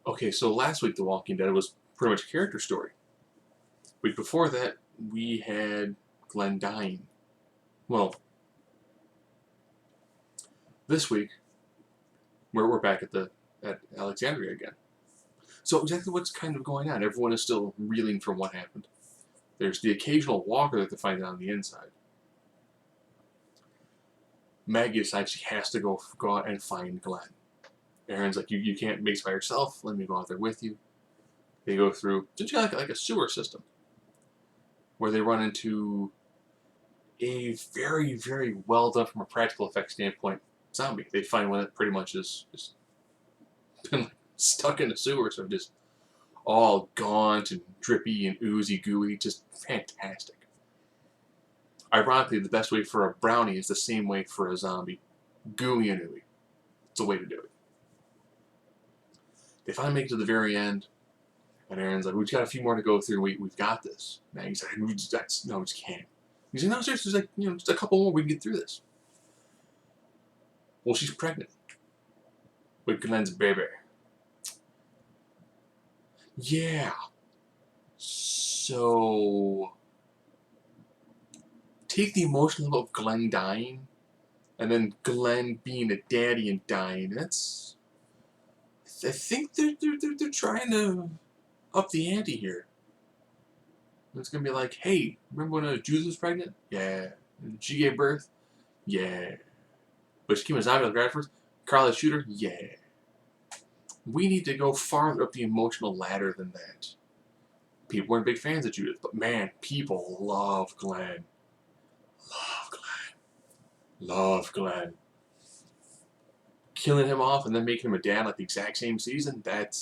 Okay, so last week The Walking Dead was pretty much a character story. Week before that, we had Glenn dying. Well, this week we're back at Alexandria again. So exactly what's kind of going on? Everyone is still reeling from what happened. There's the occasional walker that they find on the inside. Maggie decides she has to go out and find Glenn. Aaron's like, you can't make it by yourself. Let me go out there with you. They go through like a sewer system where they run into a very, very well done from a practical effects standpoint zombie. They find one that pretty much is been stuck in the sewer, so just all gaunt and drippy and oozy gooey, just fantastic. Ironically, the best way for a brownie is the same way for a zombie. Gooey and ooey. It's a way to do it. They finally make it to the very end, and Aaron's like, we've got a few more to go through, we've got this. Maggie's like, no, we just can't. He's like, no, seriously, there's like, just a couple more, we can get through this. Well, she's pregnant with Glenn's baby. Yeah. So take the emotional level of Glenn dying, and then Glenn being a daddy and dying. That's, I think they're trying to up the ante here. It's gonna be like, hey, remember when Judith was pregnant? Yeah. And she gave birth? Yeah. But she came a zombie like afterwards? Carla the shooter? Yeah. We need to go farther up the emotional ladder than that. People weren't big fans of Judith, but man, people love Glenn. Love Glenn. Love Glenn. Killing him off and then making him a dad like the exact same season, that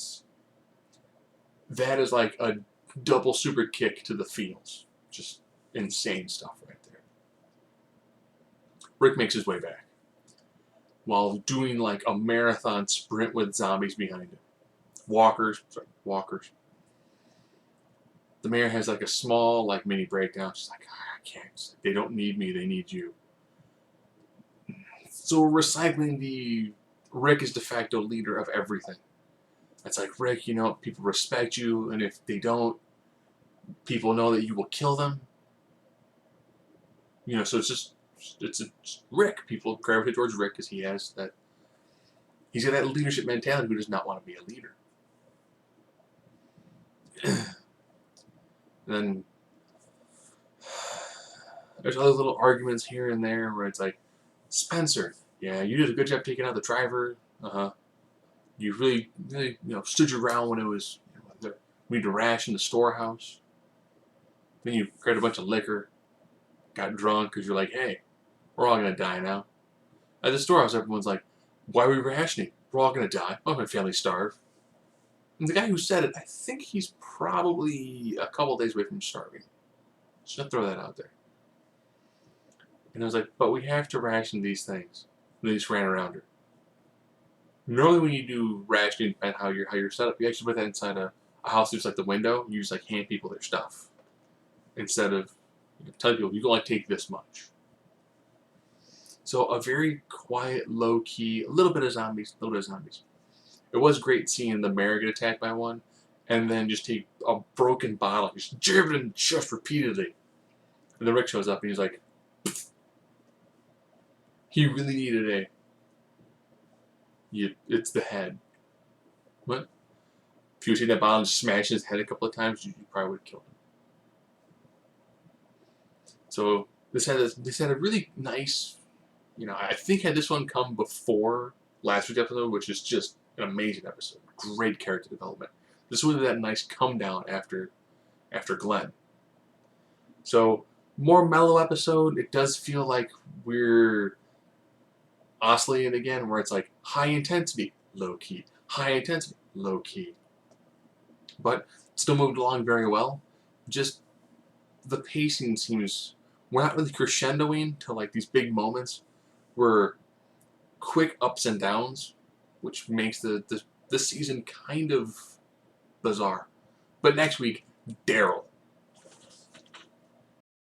is like a double super kick to the feels. Just insane stuff right there. Rick makes his way back while doing like a marathon sprint with zombies behind him. Walkers. The mayor has like a small like mini breakdown. She's like, I can't. They don't need me. They need you. So we're recycling the Rick is de facto leader of everything. It's like, Rick, people respect you, and if they don't, people know that you will kill them. So it's Rick. People gravitate towards Rick because he's got that leadership mentality who does not want to be a leader. Then there's other little arguments here and there where it's like, Spencer, yeah, you did a good job taking out the driver. You really, stood your ground when it was we need to ration the storehouse. Then you grabbed a bunch of liquor, got drunk because you're like, hey, we're all gonna die now. At the storehouse, everyone's like, why are we rationing? We're all gonna die. Why my family starve? And the guy who said it, I think he's probably a couple days away from starving. Just gonna throw that out there. And I was like, but we have to ration these things. And they just ran around her. Normally when you do rationing, depending on how you're set up, you actually put that inside a house just like the window. You just like hand people their stuff. Instead of telling people, you can only take this much. So a very quiet, low-key, a little bit of zombies. It was great seeing the mayor get attacked by one, and then just take a broken bottle, just jab it in the chest repeatedly. And then Rick shows up and he's like, pfft. He really needed it's the head. What? If you would take that bottle and smash his head a couple of times, you probably would have killed him. So this had a really nice, I think had this one come before last week's episode, which is just an amazing episode. Great character development. This was that nice come down after Glenn. So more mellow episode. It does feel like we're oscillating again, where it's like high intensity, low key, high intensity, low key. But still moved along very well. Just the pacing seems, we're not really crescendoing to like these big moments. We're quick ups and downs, which makes the season kind of bizarre. But next week, Daryl.